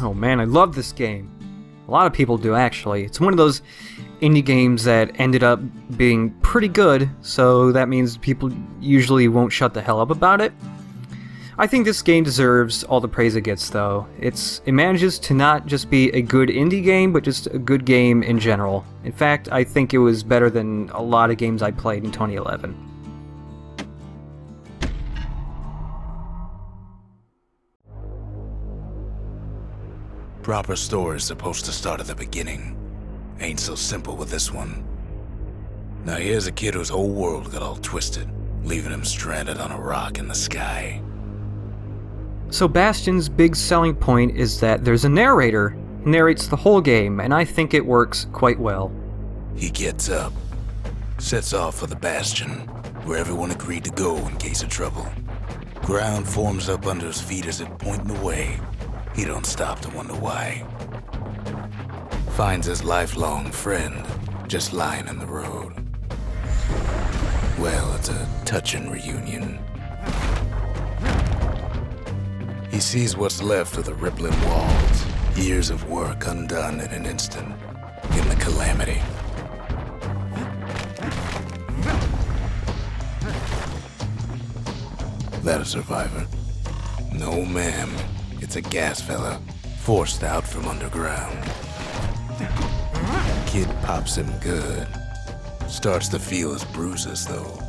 Oh man, I love this game. A lot of people do, actually. It's one of those indie games that ended up being pretty good, so that means people usually won't shut the hell up about it. I think this game deserves all the praise it gets, though. It manages to not just be a good indie game, but just a good game in general. In fact, I think it was better than a lot of games I played in 2011. Proper story's supposed to start at the beginning. Ain't so simple with this one. Now here's a kid whose whole world got all twisted, leaving him stranded on a rock in the sky. So Bastion's big selling point is that there's a narrator who narrates the whole game, and I think it works quite well. He gets up, sets off for the Bastion, where everyone agreed to go in case of trouble. Ground forms up under his feet as it pointing the way. He don't stop to wonder why. Finds his lifelong friend just lying in the road. Well, it's a touching reunion. He sees what's left of the rippling walls, years of work undone in an instant, in the calamity. That a survivor? No, ma'am. It's a gas fella, forced out from underground. Kid pops him good. Starts to feel his bruises, though.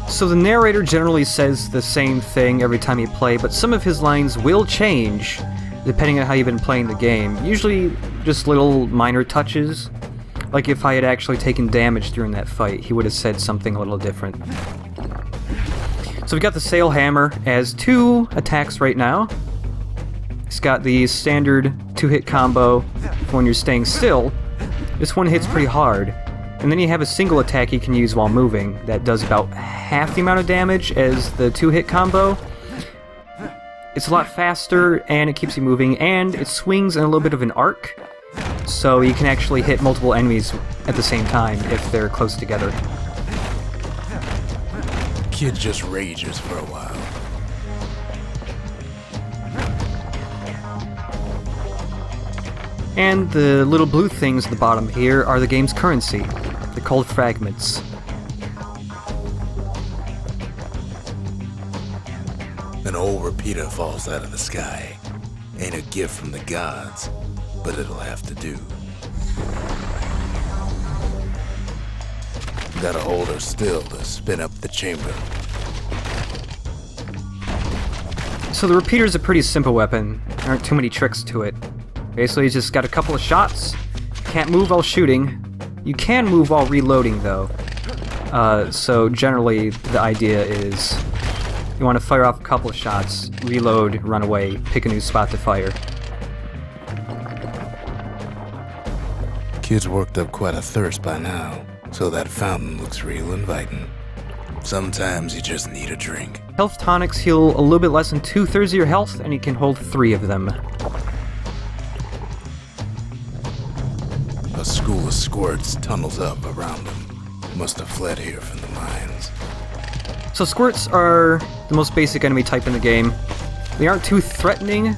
So the narrator generally says the same thing every time you play, but some of his lines will change depending on how you've been playing the game. Usually just little minor touches. Like if I had actually taken damage during that fight, he would have said something a little different. So we've got the Sail Hammer as 2 attacks right now. It's got the standard 2-hit combo for when you're staying still. This one hits pretty hard. And then you have a single attack you can use while moving that does about half the amount of damage as the 2-hit combo. It's a lot faster, and it keeps you moving, and it swings in a little bit of an arc, so you can actually hit multiple enemies at the same time if they're close together. Kid just rages for a while. And the little blue things at the bottom here are the game's currency. They're called fragments. An old repeater falls out of the sky. Ain't a gift from the gods, but it'll have to do. Gotta hold her still to spin up the chamber. So the repeater's a pretty simple weapon. There aren't too many tricks to it. Basically, you just got a couple of shots. Can't move while shooting. You can move while reloading, though. So generally, the idea is you want to fire off a couple of shots, reload, run away, pick a new spot to fire. Kid's worked up quite a thirst by now, so that fountain looks real inviting. Sometimes you just need a drink. Health tonics heal a little bit less than 2/3 of your health, and you can hold 3 of them. A school of squirts tunnels up around them. Must have fled here from the mines. So squirts are the most basic enemy type in the game. They aren't too threatening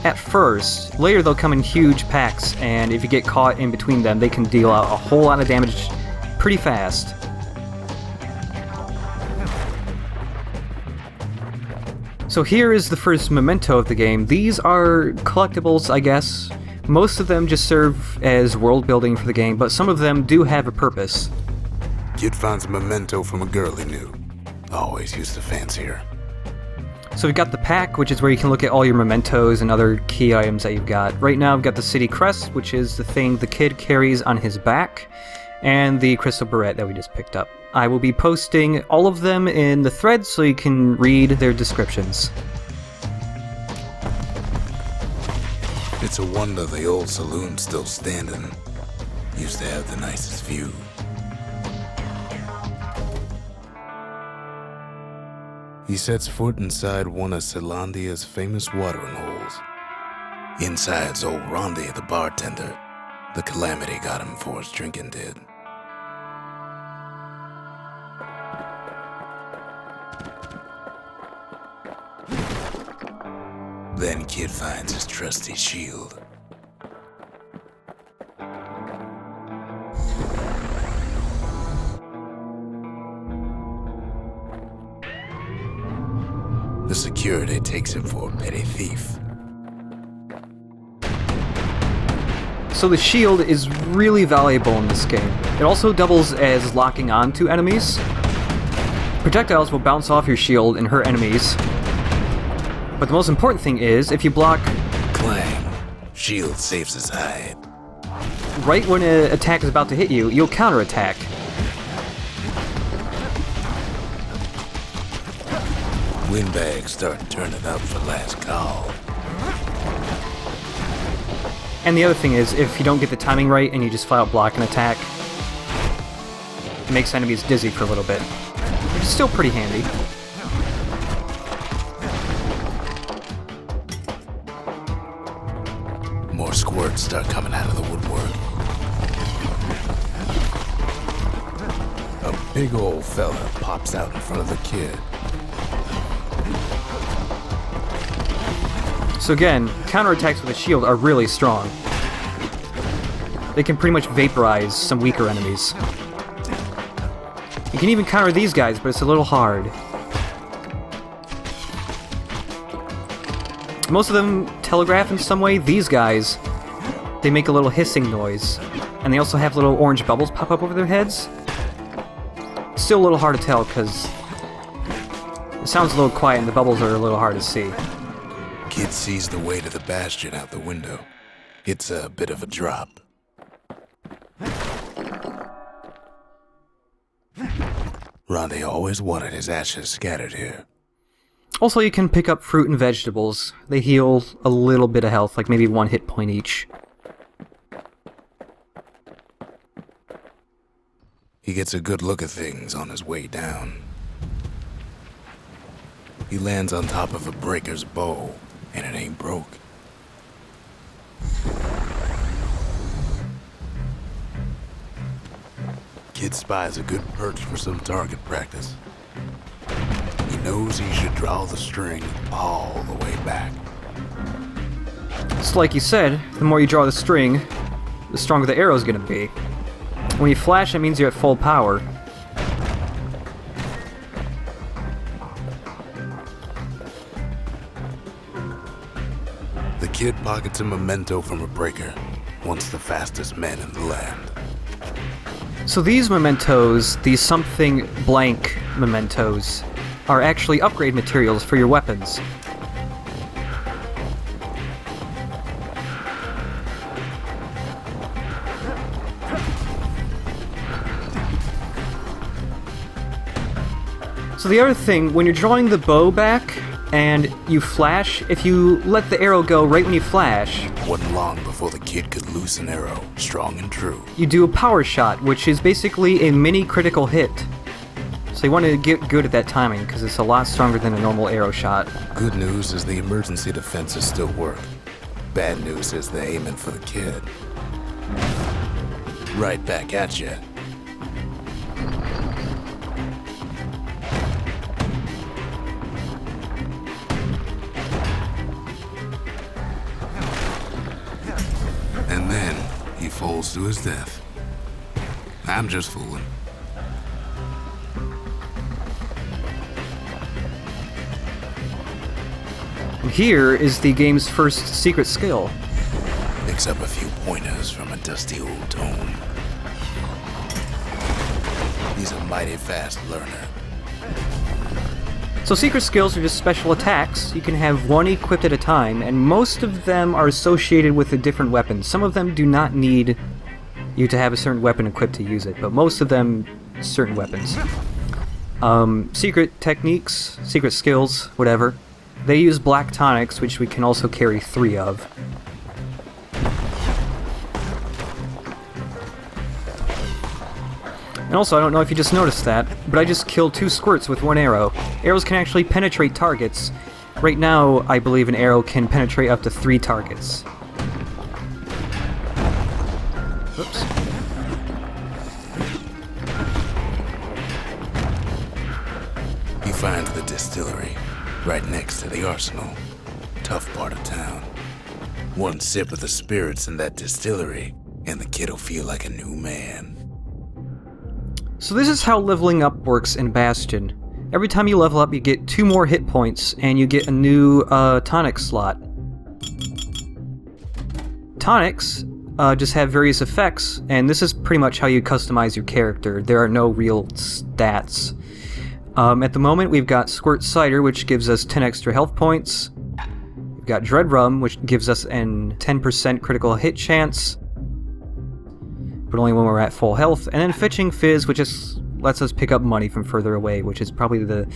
at first. Later they'll come in huge packs, and if you get caught in between them, they can deal out a whole lot of damage pretty fast. So here is the first memento of the game. These are collectibles, I guess. Most of them just serve as world building for the game, but some of them do have a purpose. Kid finds a memento from a girl he knew. Always used to fancy her. So we've got the pack, which is where you can look at all your mementos and other key items that you've got. Right now we've got the city crest, which is the thing the kid carries on his back, and the crystal barrette that we just picked up. I will be posting all of them in the thread so you can read their descriptions. It's a wonder the old saloon's still standing. Used to have the nicest view. He sets foot inside one of Celandia's famous watering holes. Inside's old Rondi, the bartender. The calamity got him before his drinking did. Then Kid finds his trusty shield. The security takes him for a petty thief. So the shield is really valuable in this game. It also doubles as locking onto enemies. Projectiles will bounce off your shield and hurt enemies. But the most important thing is, if you block... Clang. Shield saves his hide. Right when an attack is about to hit you, you'll counterattack. Windbags start turning up for last call. And the other thing is, if you don't get the timing right and you just flat out block an attack, it makes enemies dizzy for a little bit. Which is still pretty handy. More squirts start coming out of the woodwork. A big old fella pops out in front of the kid. So again, counterattacks with a shield are really strong. They can pretty much vaporize some weaker enemies. You can even counter these guys, but it's a little hard. Most of them telegraph in some way. These guys, they make a little hissing noise. And they also have little orange bubbles pop up over their heads. Still a little hard to tell, because it sounds a little quiet and the bubbles are a little hard to see. Kid sees the way to the Bastion out the window. It's a bit of a drop. Ronde always wanted his ashes scattered here. Also, you can pick up fruit and vegetables. They heal a little bit of health, like maybe 1 hit point each. He gets a good look at things on his way down. He lands on top of a breaker's bow, and it ain't broke. Kid spies a good perch for some target practice. He knows he should draw the string all the way back. So like you said, the more you draw the string, the stronger the arrow's gonna be. When you flash, it means you're at full power. The kid pockets a memento from a breaker, once the fastest man in the land. So these mementos, these something blank mementos, are actually upgrade materials for your weapons. So the other thing, when you're drawing the bow back and you flash, if you let the arrow go right when you flash, Wasn't long before the kid could loose an arrow, strong and true. you do a power shot, which is basically a mini critical hit. So you want to get good at that timing, because it's a lot stronger than a normal arrow shot. Good news is the emergency defenses still work. Bad news is they're aiming for the kid. Right back at you. And then he falls to his death. I'm just fooling. And here is the game's first secret skill. Picks up a few pointers from a dusty old tome. He's a mighty fast learner. So secret skills are just special attacks. You can have one equipped at a time, and most of them are associated with a different weapon. Some of them do not need you to have a certain weapon equipped to use it, but most of them, certain weapons. Secret techniques, secret skills, whatever. They use black tonics, which we can also carry 3 of. And also, I don't know if you just noticed that, but I just killed 2 squirts with 1 arrow. Arrows can actually penetrate targets. Right now, I believe an arrow can penetrate up to 3 targets. Oops. He finds the distillery right next to the arsenal. tough part of town. One sip of the spirits in that distillery, and the kid'll feel like a new man. So this is how leveling up works in Bastion. Every time you level up, you get 2 more hit points, and you get a new tonic slot. Tonics just have various effects, and this is pretty much how you customize your character. There are no real stats. At the moment, we've got Squirt Cider, which gives us 10 extra health points. We've got Dread Rum, which gives us an 10% critical hit chance, but only when we're at full health. And then Fetching Fizz, which just lets us pick up money from further away, which is probably the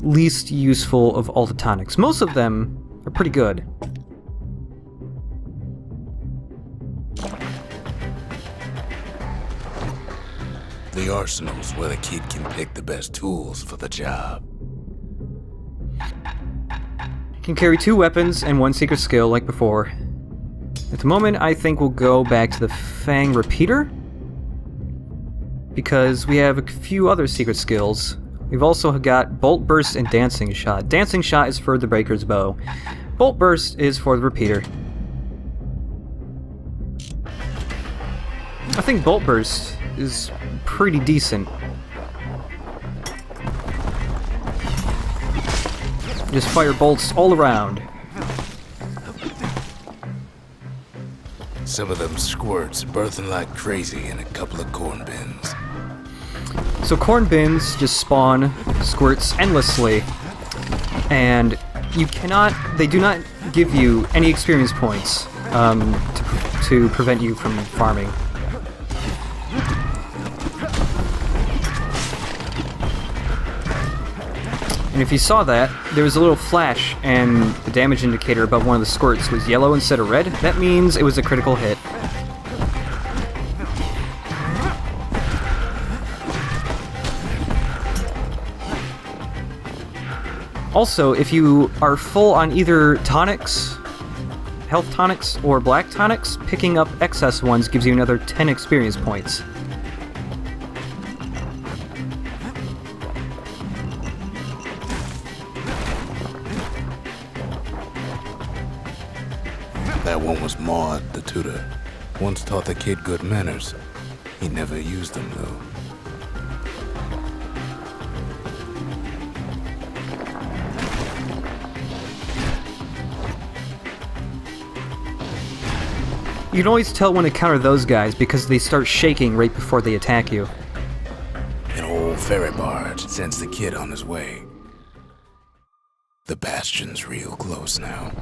least useful of all the tonics. Most of them are pretty good. The arsenal's where the kid can pick the best tools for the job. You can carry 2 weapons and 1 secret skill like before. At the moment, I think we'll go back to the Fang Repeater, because we have a few other secret skills. We've also got Bolt Burst and Dancing Shot. Dancing Shot is for the Breaker's Bow. Bolt Burst is for the Repeater. I think Bolt Burst is pretty decent. Just fire bolts all around. Some of them squirts birthing like crazy in a couple of corn bins. So corn bins just spawn squirts endlessly, and they do not give you any experience points to prevent you from farming. And if you saw that, there was a little flash, and the damage indicator above one of the squirts was yellow instead of red. That means it was a critical hit. Also, if you are full on either tonics, health tonics, or black tonics, picking up excess ones gives you another 10 experience points. That one was Maud, the tutor. Once taught the kid good manners. He never used them, though. You can always tell when to counter those guys because they start shaking right before they attack you. An old ferry barge sends the kid on his way. The Bastion's real close now.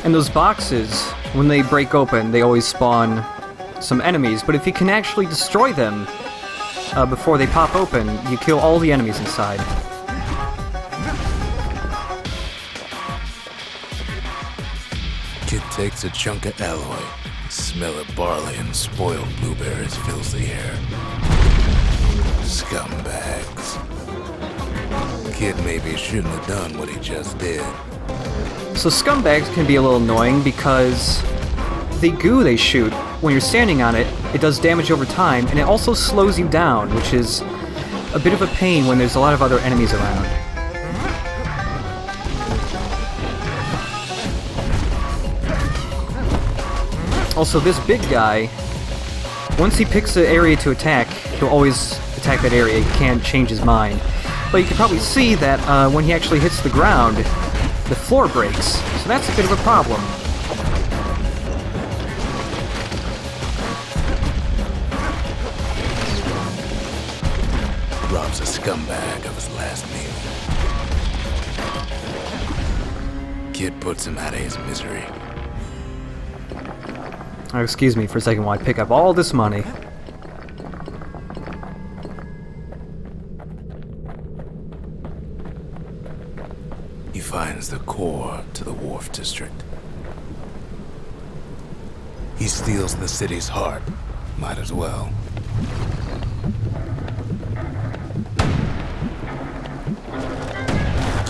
And those boxes, when they break open, they always spawn some enemies, but if you can actually destroy them before they pop open, you kill all the enemies inside. Kid takes a chunk of alloy. Smell of barley and spoiled blueberries fills the air. Scumbags. Kid maybe shouldn't have done what he just did. So scumbags can be a little annoying because the goo they shoot, when you're standing on it, it does damage over time, and it also slows you down, which is a bit of a pain when there's a lot of other enemies around. Also, this big guy, once he picks an area to attack, he'll always attack that area. He can't change his mind. But you can probably see that when he actually hits the ground, the floor breaks, so that's a bit of a problem. Robs a scumbag of his last meal. Kid puts him out of his misery. Oh, excuse me for a second while I pick up all this money. He finds the core to the Wharf District. He steals the city's heart. Might as well.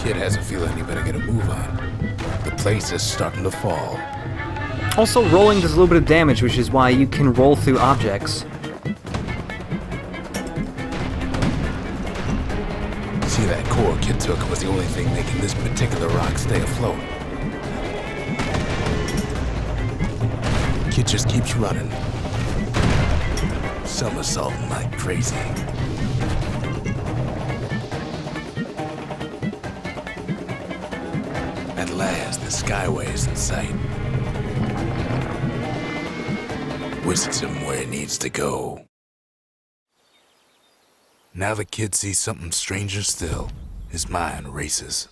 Kid has a feeling he better get a move on. The place is starting to fall. Also, rolling does a little bit of damage, which is why you can roll through objects. See, that core Kid took was the only thing making this particular rock stay afloat. Kid just keeps running, somersaulting like crazy. At last, the skyway is in sight. Whisks him where he needs to go. Now the kid sees something stranger still. His mind races.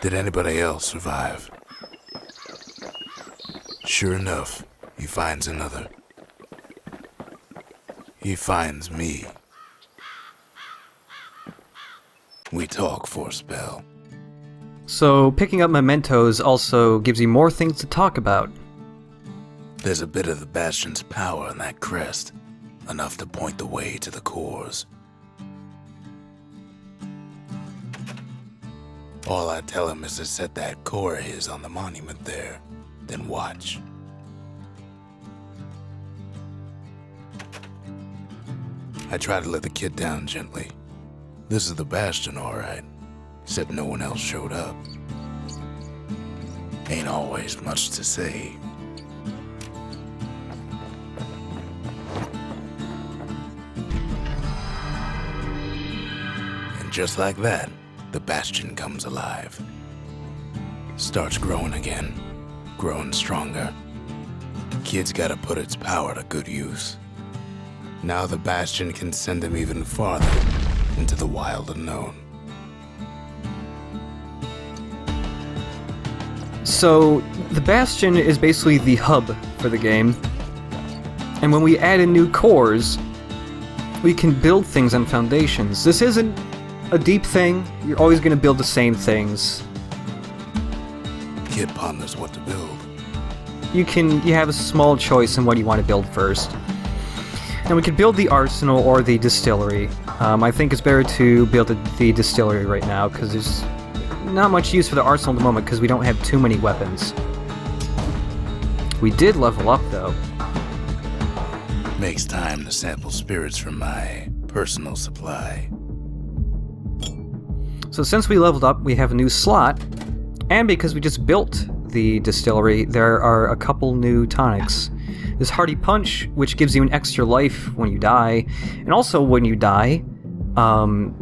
Did anybody else survive? Sure enough, he finds another. He finds me. We talk for a spell. So, picking up mementos also gives you more things to talk about. There's a bit of the Bastion's power in that crest, enough to point the way to the cores. All I tell him is to set that core of his on the monument there, then watch. I try to let the kid down gently. This is the Bastion, all right, except no one else showed up. Ain't always much to say. And just like that, the Bastion comes alive. Starts growing again, growing stronger. Kid's gotta put its power to good use. Now the Bastion can send him even farther into the wild unknown. So, the Bastion is basically the hub for the game. And when we add in new cores, we can build things on foundations. This isn't a deep thing. You're always going to build the same things. Kid ponders what to build. You have a small choice in what you want to build first. And we could build the arsenal or the distillery. I think it's better to build the distillery right now, because there's not much use for the arsenal at the moment, because we don't have too many weapons. We did level up, though. Makes time to sample spirits from my personal supply. So since we leveled up, we have a new slot, and because we just built the distillery, there are a couple new tonics. There's Hearty Punch, which gives you an extra life when you die, and also when you die,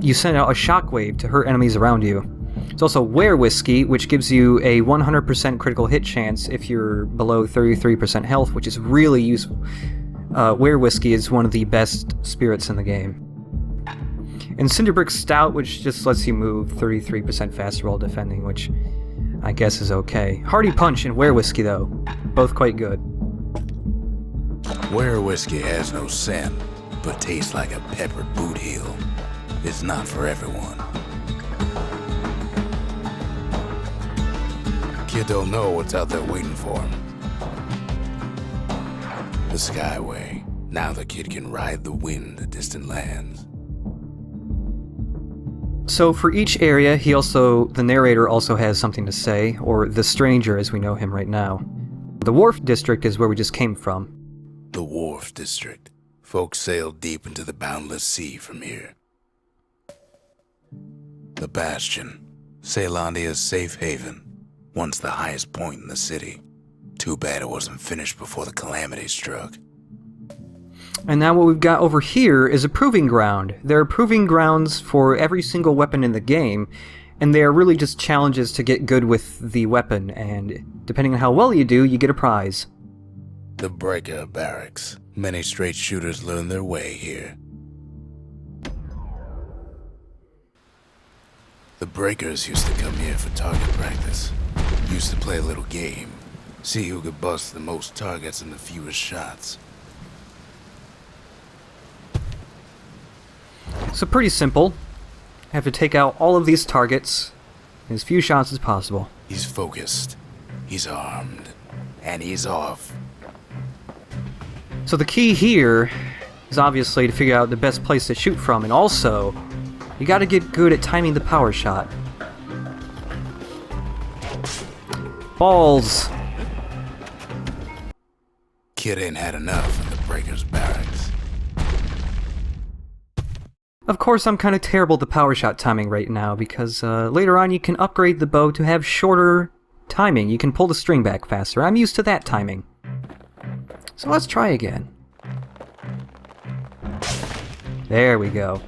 you send out a shockwave to hurt enemies around you. There's also Ware Whiskey, which gives you a 100% critical hit chance if you're below 33% health, which is really useful. Ware Whiskey is one of the best spirits in the game. And Cinderbrick Stout, which just lets you move 33% faster while defending, which I guess is okay. Hearty Punch and Ware Whiskey, though, both quite good. Ware Whiskey has no scent, but tastes like a peppered boot heel. It's not for everyone. Kid don't know what's out there waiting for him. The Skyway. Now the kid can ride the wind to distant lands. So for each area, the narrator also has something to say, or the stranger as we know him right now. The Wharf District is where we just came from. The Wharf District. Folks sail deep into the boundless sea from here. The Bastion. Caelandia's safe haven. Once the highest point in the city. Too bad it wasn't finished before the calamity struck. And now what we've got over here is a proving ground. There are proving grounds for every single weapon in the game, and they are really just challenges to get good with the weapon, and depending on how well you do, you get a prize. The Breaker Barracks. Many straight shooters learn their way here. The Breakers used to come here for target practice. Used to play a little game. See who could bust the most targets and the fewest shots. So pretty simple. Have to take out all of these targets in as few shots as possible. He's focused. He's armed. And he's off. So the key here is obviously to figure out the best place to shoot from, and also, you gotta get good at timing the power shot. Balls! Kid ain't had enough in the Breaker's barracks. Of course, I'm kind of terrible at the power shot timing right now, because later on you can upgrade the bow to have shorter timing. You can pull the string back faster. I'm used to that timing. So let's try again. There we go.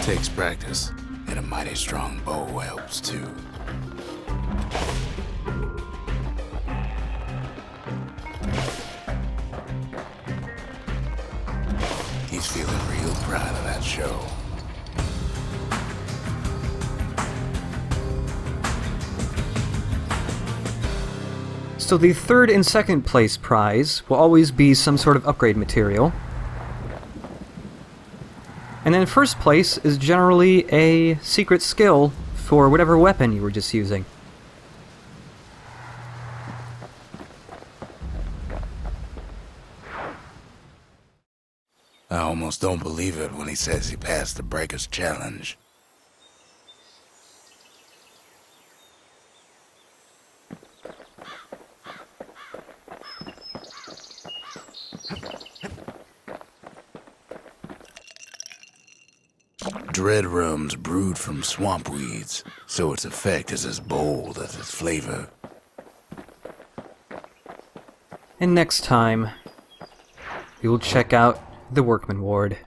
Takes practice, and a mighty strong bow helps too. He's feeling real proud of that show. So the third and second place prize will always be some sort of upgrade material. And then first place is generally a secret skill for whatever weapon you were just using. I almost don't believe it when he says he passed the Breaker's challenge. Dread rum's brewed from swamp weeds, so its effect is as bold as its flavor. And next time, we will check out the Workman Ward.